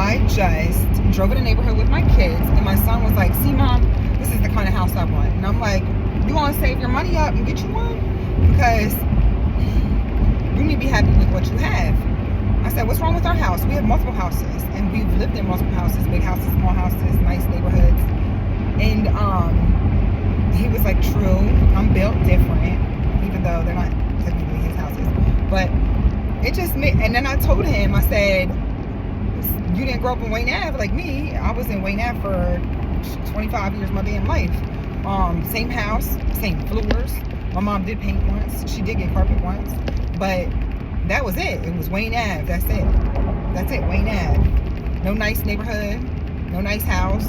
I just drove in a neighborhood with my kids, and my son was like, see, Mom, this is the kind of house I want. And I'm like, you want to save your money up and get you one? Because you need to be happy with what you have. I said, what's wrong with our house? We have multiple houses, and we've lived in multiple houses, big houses, small houses, nice neighborhoods. And he was like, true, I'm built different, even though they're not technically his houses. But it just made, and then I told him, I said, you didn't grow up in Wayne Ave like me. I was in Wayne Ave for 25 years of my damn life. Same house, same floors. My mom did paint once. She did get carpet once. But that was it. It was Wayne Ave. That's it. That's it, Wayne Ave. No nice neighborhood, no nice house.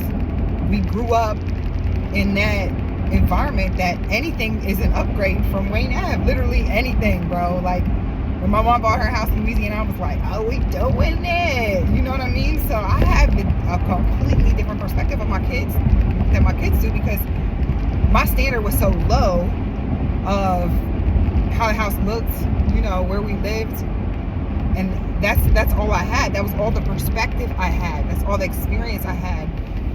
We grew up in that environment that anything is an upgrade from Wayne Ave. Literally anything, bro. Like, when my mom bought her house in Louisiana, I was like, oh, we doing it. You know what I mean? So I have a completely different perspective of my kids than my kids do, because my standard was so low of how the house looked, you know, where we lived. And that's all I had. That was all the perspective I had. That's all the experience I had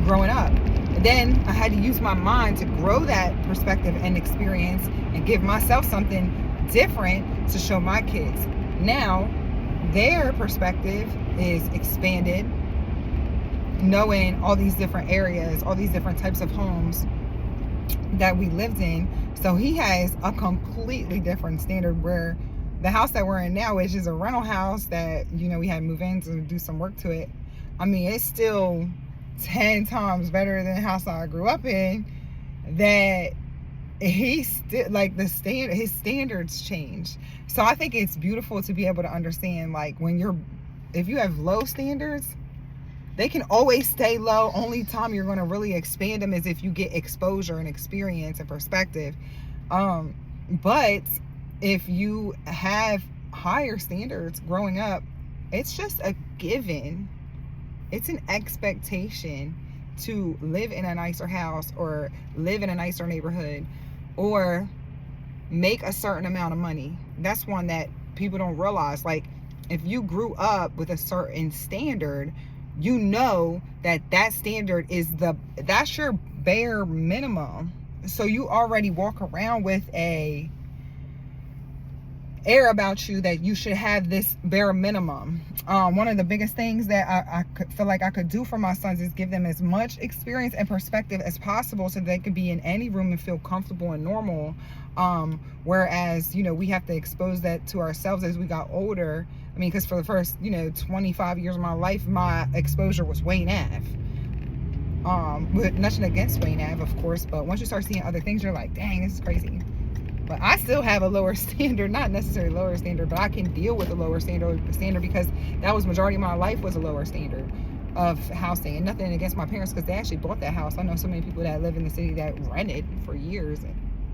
growing up. And then I had to use my mind to grow that perspective and experience and give myself something different to show my kids. Now their perspective is expanded, knowing all these different areas, all these different types of homes that we lived in. So he has a completely different standard, where the house that we're in now, which is a rental house that, you know, we had to move in to do some work to it. I mean, it's still 10 times better than the house I grew up in. That he's still like his standards change. So I think it's beautiful to be able to understand, like, if you have low standards, they can always stay low. Only time you're going to really expand them is if you get exposure and experience and perspective. But if you have higher standards growing up, it's just a given. It's an expectation to live in a nicer house, or live in a nicer neighborhood, or make a certain amount of money. That's one that people don't realize. Like, if you grew up with a certain standard, you know that standard is that's your bare minimum. So you already walk around with a air about you that you should have this bare minimum. One of the biggest things that I could feel like I could do for my sons is give them as much experience and perspective as possible, so they could be in any room and feel comfortable and normal. Whereas, you know, we have to expose that to ourselves as we got older. I mean, because for the first, 25 years of my life, my exposure was Wayne Ave. With nothing against Wayne Ave, of course, but once you start seeing other things, you're like, dang, this is crazy. But I still have a lower standard, not necessarily lower standard, but I can deal with a lower standard because that was majority of my life, was a lower standard of housing. And nothing against my parents, because they actually bought that house. I know so many people that live in the city that rented for years,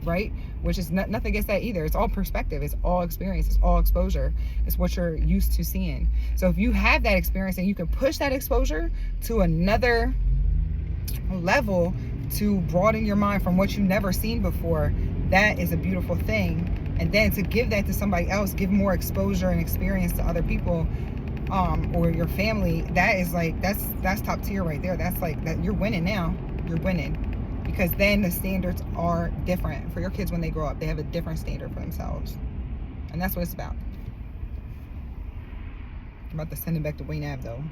right? Which is nothing against that either. It's all perspective. It's all experience. It's all exposure. It's what you're used to seeing. So if you have that experience and you can push that exposure to another level to broaden your mind from what you've never seen before, that is a beautiful thing. And then to give that to somebody else, give more exposure and experience to other people, or your family, that is like, that's top tier right there. That's like, that you're winning now. You're winning. Because then the standards are different for your kids. When they grow up, they have a different standard for themselves. And that's what it's about. I'm about to send it back to Wayne Ave though.